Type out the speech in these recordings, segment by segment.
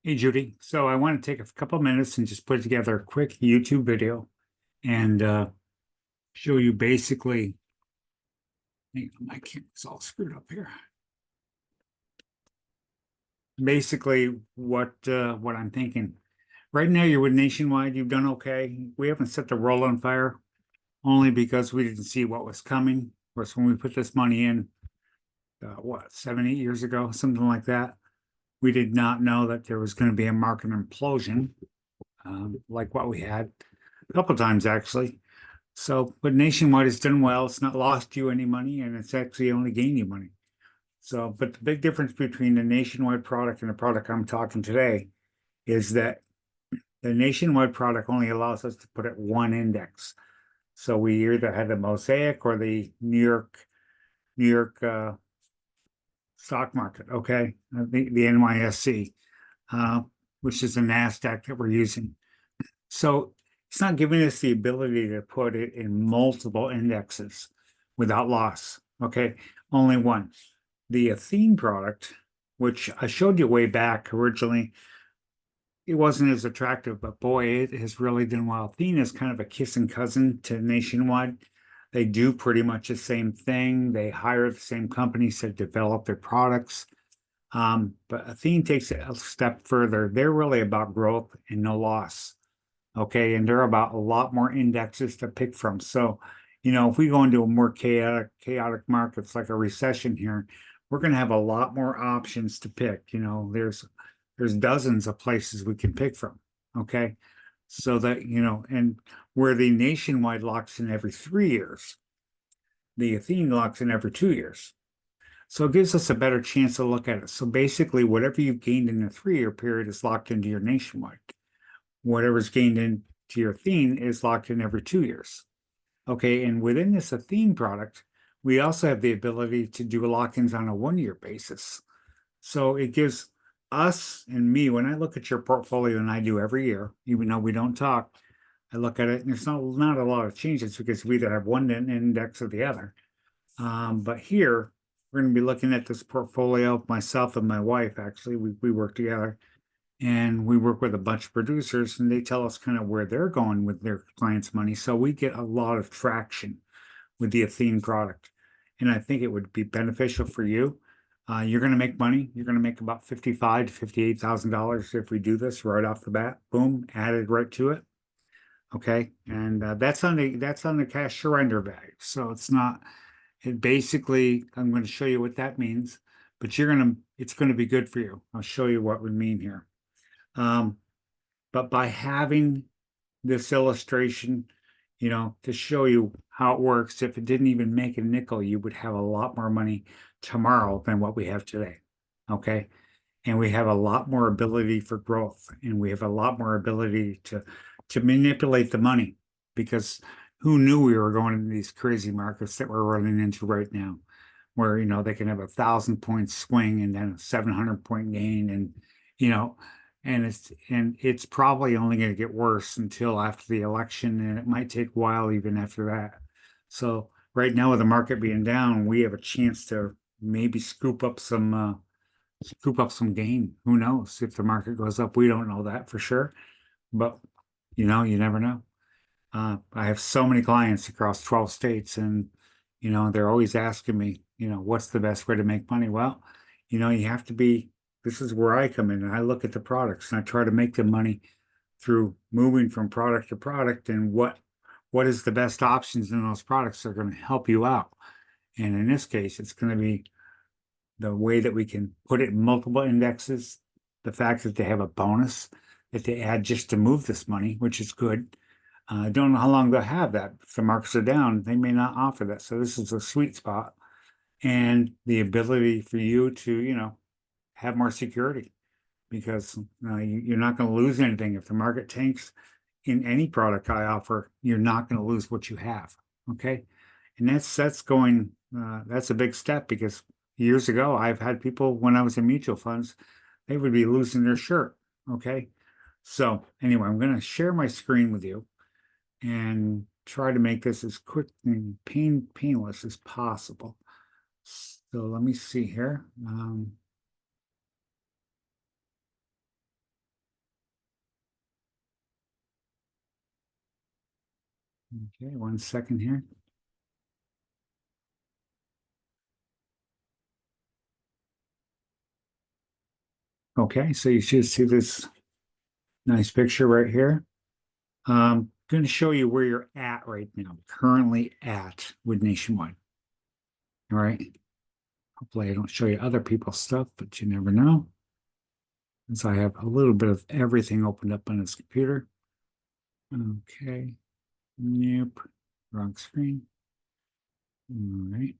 Hey, Judy. So I want to take a couple minutes and just put together a quick YouTube video and show you basically, hang on, my camera's all screwed up here. Basically, what I'm thinking. Right now, you're with Nationwide. You've done okay. We haven't set the world on fire only because we didn't see what was coming. Of course, when we put this money in, what, 7, 8 years ago, something like that, we did not know that there was going to be a market implosion like what we had a couple times actually. So, but Nationwide has done well. It's not lost you any money, and it's actually only gained you money. So, but the big difference between the Nationwide product and the product I'm talking today is that the Nationwide product only allows us to put at one index. So we either had the Mosaic or the New York stock market, okay, the NYSE, uh, which is the NASDAQ that we're using. So it's not giving us the ability to put it in multiple indexes without loss. Okay, only one. The Athene product, which I showed you way back originally, it wasn't as attractive, but boy, it has really done well. Athene is kind of a kissing cousin to Nationwide. They do pretty much the same thing. They hire the same companies to develop their products. But Athene takes it a step further. They're really about growth and no loss. Okay, and there are about a lot more indexes to pick from. So, if we go into a more chaotic markets like a recession here, we're going to have a lot more options to pick. There's dozens of places we can pick from. Okay, so that and where the Nationwide locks in every 3 years, the Athene locks in every 2 years. So it gives us a better chance to look at it. So basically, whatever you've gained in a 3 year period is locked into your Nationwide. Whatever's gained into your Athene is locked in every 2 years. Okay, and within this Athene product, we also have the ability to do lock-ins on a 1 year basis. So it gives us and me, when I look at your portfolio, and I do every year, even though we don't talk, I look at it and there's not a lot of changes because we either have one index or the other. But here, we're going to be looking at this portfolio, myself and my wife, actually, we work together and we work with a bunch of producers and they tell us kind of where they're going with their clients' money. So we get a lot of traction with the Athene product. And I think it would be beneficial for you. You're going to make money. You're going to make about $55,000 to $58,000 if we do this right off the bat. Boom, added right to it. Okay, and that's on the cash surrender value. So it's not. It basically, I'm going to show you what that means. But it's going to be good for you. I'll show you what we mean here. But by having this illustration, to show you how it works, if it didn't even make a nickel, you would have a lot more money tomorrow than what we have today. Okay. And we have a lot more ability for growth, and we have a lot more ability to manipulate the money because who knew we were going into these crazy markets that we're running into right now, where they can have 1,000 point swing and then a 700 point gain, and you know, and it's probably only going to get worse until after the election, and it might take a while even after that. So right now, with the market being down, we have a chance to maybe scoop up some gain. Who knows if the market goes up? We don't know that for sure, but you never know. I have so many clients across 12 states, and they're always asking me, what's the best way to make money? Well, you have to be. This is where I come in, and I look at the products and I try to make the money through moving from product to product and what is the best options in those products that are going to help you out. And in this case, it's going to be the way that we can put it in multiple indexes, the fact that they have a bonus that they add just to move this money, which is good. I don't know how long they'll have that. If the markets are down, they may not offer that. So this is a sweet spot. And the ability for you to, have more security because you're not going to lose anything. If the market tanks in any product I offer, you're not going to lose what you have. Okay. And that's a big step because years ago, I've had people when I was in mutual funds, they would be losing their shirt. Okay. So anyway, I'm going to share my screen with you and try to make this as quick and painless as possible. So let me see here. Okay, 1 second here. Okay, so you should see this nice picture right here. I'm going to show you where you're at right now, currently at with Nationwide. All right. Hopefully I don't show you other people's stuff, but you never know. As I have a little bit of everything opened up on this computer. Okay. Nope. Wrong screen. All right.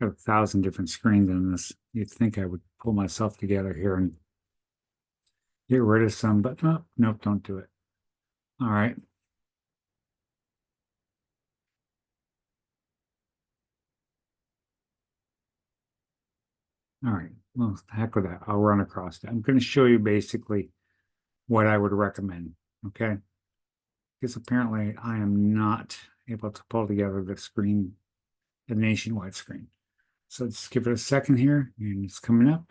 Got 1,000 different screens on this. You'd think I would pull myself together here and get rid of some, but no, nope, don't do it. All right. All right. Well, heck with that. I'll run across that. I'm going to show you basically what I would recommend. Okay. Because apparently I am not able to pull together the screen, the Nationwide screen. So just give it a second here and it's coming up.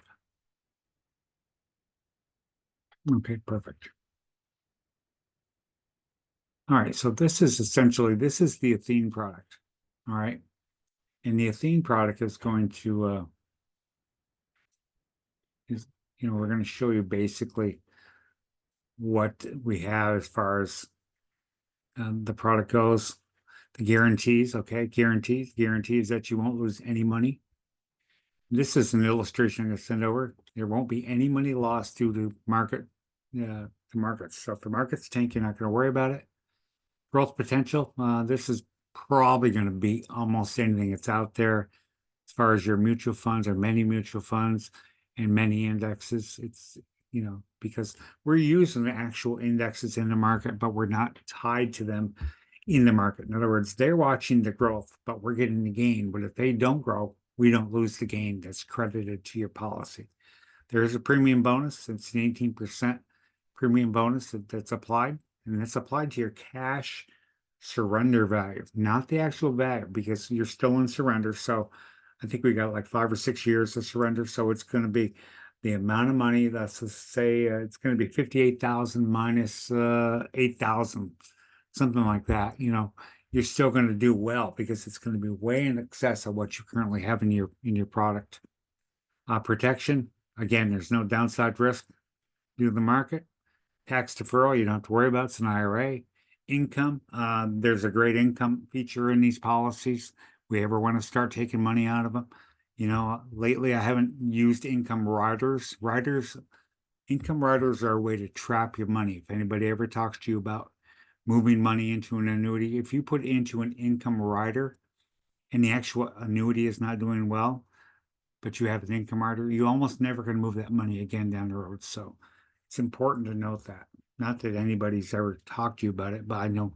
Okay, perfect. All right, so this is essentially, this is the Athene product. All right. And the Athene product is going to, we're going to show you basically what we have as far as the product goes. The guarantees, okay, guarantees that you won't lose any money. This is an illustration I'm going to send over. There won't be any money lost due to the markets. So if the markets tank, you're not going to worry about it. Growth potential, this is probably going to be almost anything that's out there as far as your mutual funds or many mutual funds and many indexes. It's, because we're using the actual indexes in the market, but we're not tied to them in the market. In other words, they're watching the growth, but we're getting the gain. But if they don't grow, we don't lose the gain that's credited to your policy. There is a premium bonus. It's an 18% premium bonus that's applied, and it's applied to your cash surrender value, not the actual value, because you're still in surrender. So I think we got like 5 or 6 years of surrender. So it's going to be the amount of money. Let's just say it's going to be 58,000 minus 8,000, something like that. You're still going to do well because it's going to be way in excess of what you currently have in your product. Protection, again, there's no downside risk due to the market. Tax deferral, you don't have to worry about. It's an IRA. Income, there's a great income feature in these policies. We ever want to start taking money out of them. Lately I haven't used income riders. Income riders are a way to trap your money. If anybody ever talks to you about moving money into an annuity, if you put into an income rider and the actual annuity is not doing well, but you have an income rider, you almost never going to move that money again down the road. So it's important to note that. Not that anybody's ever talked to you about it, but I know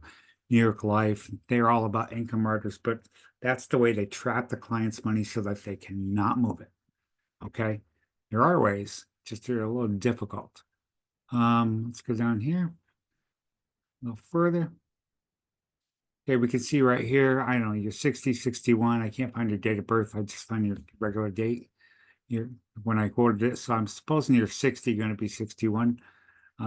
New York Life, they're all about income riders, but that's the way they trap the client's money so that they cannot move it. Okay. There are ways, just they're a little difficult. Let's go down here a little further. Okay, we can see right here, I don't know, you're 60, 61. I can't find your date of birth. I just find your regular date. When I quoted it, so I'm supposing you're 60, going to be 61.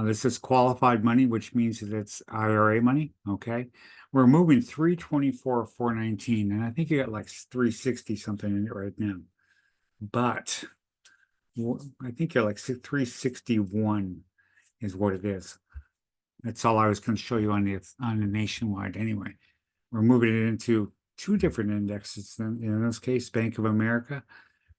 This is qualified money, which means that it's IRA money. Okay. We're moving 324, 419, and I think you got like 360 something in it right now. But I think you're like 361 is what it is. That's all I was going to show you on the Nationwide anyway. We're moving it into two different indexes. In this case, Bank of America.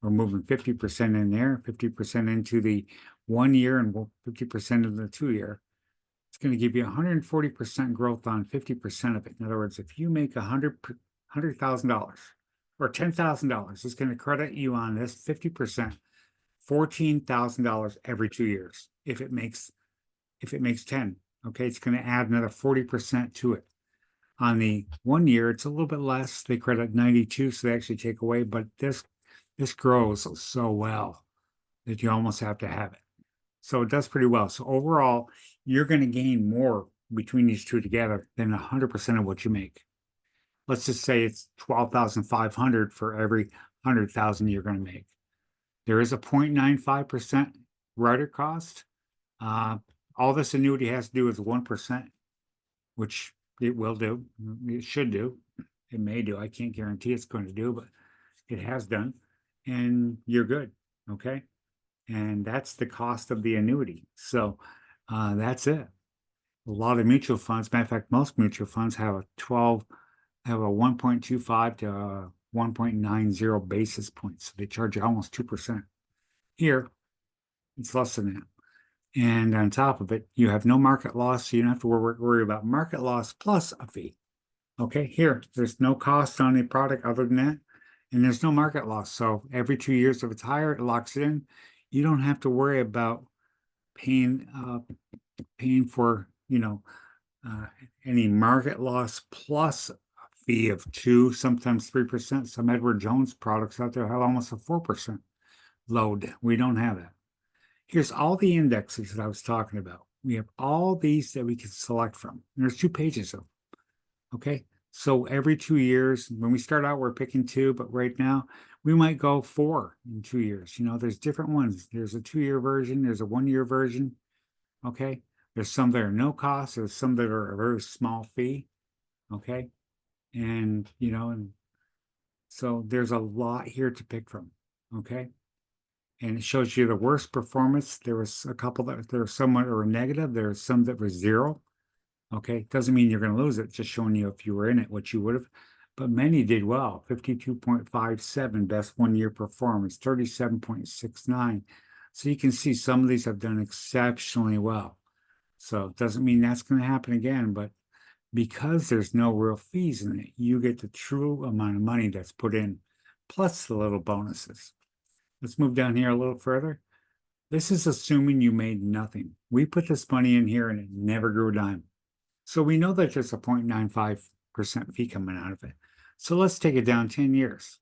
We're moving 50% in there, 50% into the 1 year and 50% of the 2 year. It's going to give you 140% growth on 50% of it. In other words, if you make $100,000 or $10,000, it's going to credit you on this 50%, $14,000 every 2 years. If it makes 10, okay, it's going to add another 40% to it. On the 1 year, it's a little bit less. They credit 92, so they actually take away, but this grows so well that you almost have to have it. So it does pretty well. So overall, you're going to gain more between these two together than 100% of what you make. Let's just say it's 12,500 for every 100,000 you're going to make. There is a 0.95% rider cost. All this annuity has to do is 1%, which it will do. It should do. It may do. I can't guarantee it's going to do, but it has done. And you're good. Okay. And that's the cost of the annuity. So that's it. A lot of mutual funds, matter of fact, most mutual funds have a 1.25 to 1.90 basis points. So they charge you almost 2%. Here, it's less than that. And on top of it, you have no market loss, so you don't have to worry about market loss plus a fee. Okay, here, there's no cost on the product other than that, and there's no market loss. So every 2 years, if it's higher, it locks it in. You don't have to worry about paying for, any market loss plus a fee of 2, sometimes 3%. Some Edward Jones products out there have almost a 4% load. We don't have that. Here's all the indexes that I was talking about. We have all these that we can select from. And there's 2 pages of them. Okay. So every 2 years, when we start out, we're picking 2, but right now we might go 4 in 2 years. There's different ones. There's a 2-year version. There's a 1-year version. Okay. There's some that are no cost. There's some that are a very small fee. Okay. And so there's a lot here to pick from. Okay. And it shows you the worst performance. There was a couple that there were somewhat or negative. There was some that were 0. Okay, doesn't mean you're going to lose it. Just showing you if you were in it, what you would have. But many did well. 52.57 best 1-year performance, 37.69. So you can see some of these have done exceptionally well. So it doesn't mean that's going to happen again, but because there's no real fees in it, you get the true amount of money that's put in, plus the little bonuses. Let's move down here a little further. This is assuming you made nothing. We put this money in here and it never grew a dime. So we know that there's a 0.95% fee coming out of it. So let's take it down 10 years.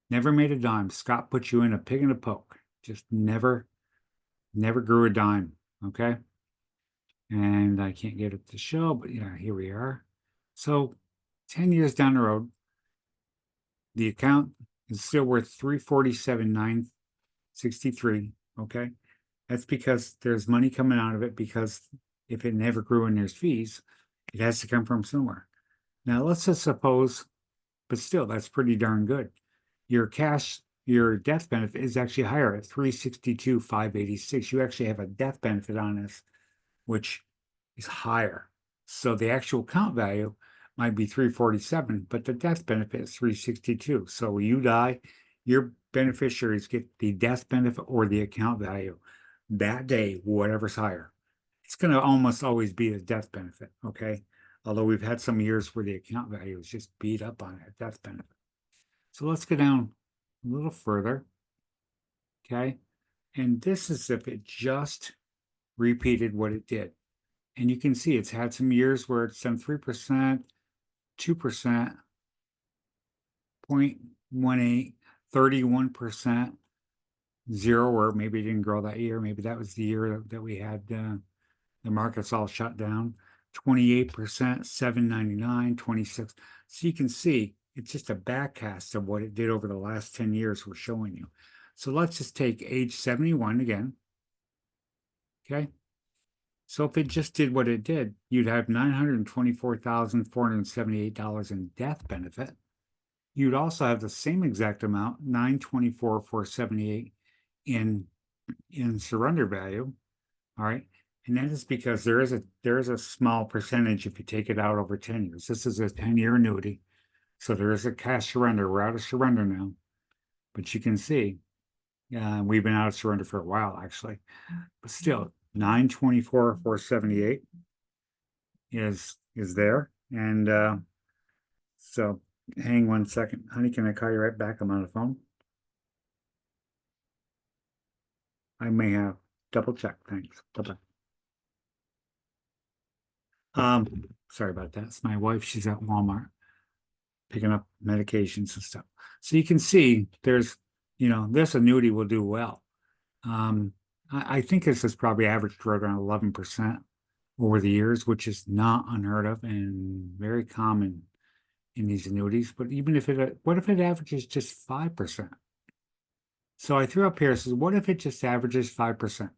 Never made a dime. Scott put you in a pig and a poke. Just never grew a dime. Okay. And I can't get it to show, but yeah, here we are. So 10 years down the road, the account is still worth $347,963. Okay. That's because there's money coming out of it, because if it never grew and there's fees, it has to come from somewhere. Now let's just suppose, but still, that's pretty darn good. Your death benefit is actually higher at $362,586. You actually have a death benefit on this, which is higher. So the actual account value might be 347, but the death benefit is 362. So when you die, your beneficiaries get the death benefit or the account value that day, whatever's higher. It's going to almost always be a death benefit, okay? Although we've had some years where the account value is just beat up on it, death benefit. So let's go down a little further, okay? And this is if it just repeated what it did. And you can see it's had some years where it's done 3%, 2%, 0.18, 31%, 0, or maybe it didn't grow that year. Maybe that was the year that we had the markets all shut down. 28%, 799, 26. So you can see it's just a backcast of what it did over the last 10 years we're showing you. So let's just take age 71 again. Okay. So if it just did what it did, you'd have $924,478 in death benefit. You'd also have the same exact amount, $924,478 in surrender value. All right. And that is because there is a small percentage if you take it out over 10 years. This is a 10-year annuity. So there is a cash surrender. We're out of surrender now. But you can see we've been out of surrender for a while, actually. But still, $924,478 is there. And so hang one second. Honey, can I call you right back? I'm on the phone. I may have. Double check. Thanks. Bye-bye. Sorry about that. It's my wife. She's at Walmart picking up medications and stuff. So you can see there's, this annuity will do well. I think this has probably averaged right around 11% over the years, which is not unheard of and very common in these annuities. But even if what if it averages just 5%? So I threw up here, says, what if it just averages 5%?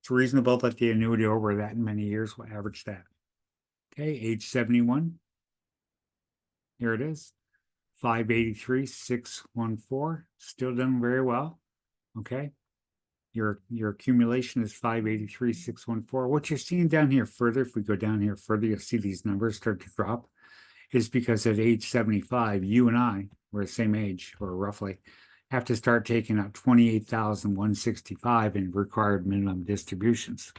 It's reasonable that the annuity over that many years will average that. Okay, age 71. Here it is. 583,614. Still done very well. Okay. Your accumulation is 583,614. What you're seeing down here further, if we go down here further, you'll see these numbers start to drop, is because at age 75, you and I, we're the same age, or roughly, have to start taking out 28,165 in required minimum distributions.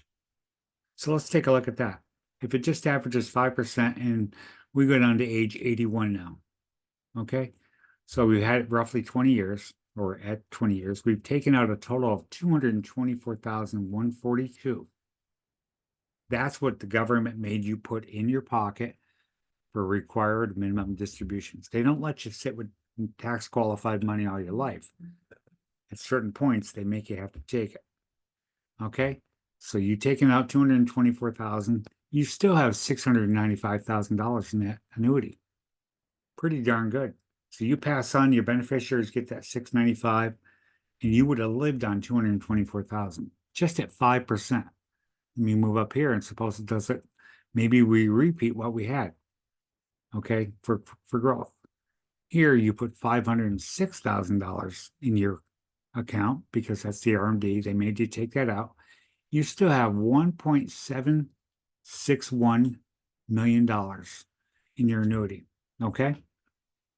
So let's take a look at that. If it just averages 5% and we go down to age 81 now, okay? So we've had roughly 20 years, or at 20 years, we've taken out a total of 224,142. That's what the government made you put in your pocket for required minimum distributions. They don't let you sit with tax qualified money all your life. At certain points, they make you have to take it. Okay? So you've taken out 224,000, you still have $695,000 in that annuity. Pretty darn good. So you pass on, your beneficiaries get that 695, and you would have lived on 224,000 just at 5%. Let me move up here and suppose it does it. Maybe we repeat what we had. Okay, for growth. Here you put $506,000 in your account because that's the RMD. They made you take that out. You still have $1.761 million in your annuity. Okay?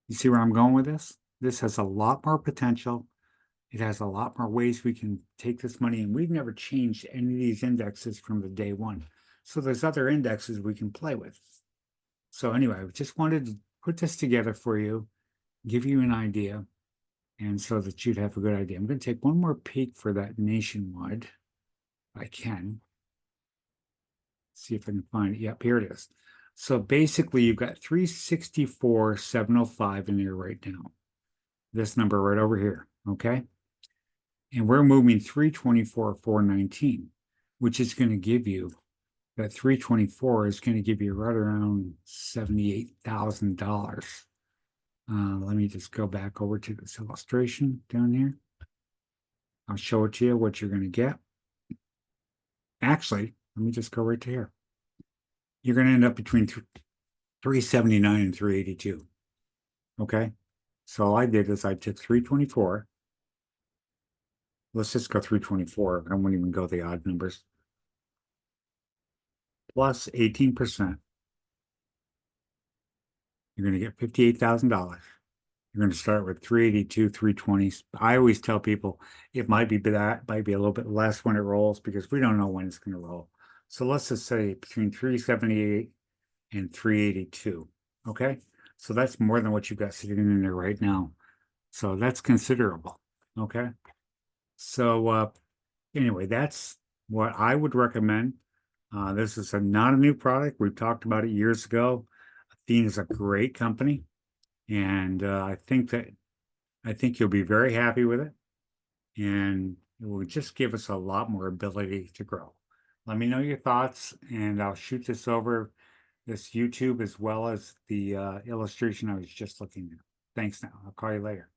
You see where I'm going with this? This has a lot more potential. It has a lot more ways we can take this money, and we've never changed any of these indexes from the day one. So there's other indexes we can play with. So anyway, I just wanted to put this together for you, give you an idea, and so that you'd have a good idea. I'm going to take one more peek for that nationwide, if I can. See if I can find it. Yep, here it is. So basically, you've got 364,705 in there right now. This number right over here, okay? And we're moving 324,419, which is going to give you, that 324 is going to give you right around $78,000. Let me just go back over to this illustration down here. I'll show it to you what you're going to get. Actually, let me just go right to here. You're going to end up between 379 and 382. Okay? So all I did is I took 324. Let's just go 324. I won't even go the odd numbers. Plus 18%. You're going to get $58,000. You're going to start with 382, 320. I always tell people it might be that, might be a little bit less when it rolls because we don't know when it's going to roll. So let's just say between 378 and 382. Okay. So that's more than what you've got sitting in there right now. So that's considerable. Okay. So anyway, that's what I would recommend. This is not a new product. We've talked about it years ago. Athene is a great company. And I think you'll be very happy with it. And it will just give us a lot more ability to grow. Let me know your thoughts, and I'll shoot this over this YouTube as well as the illustration I was just looking at. Thanks now. I'll call you later.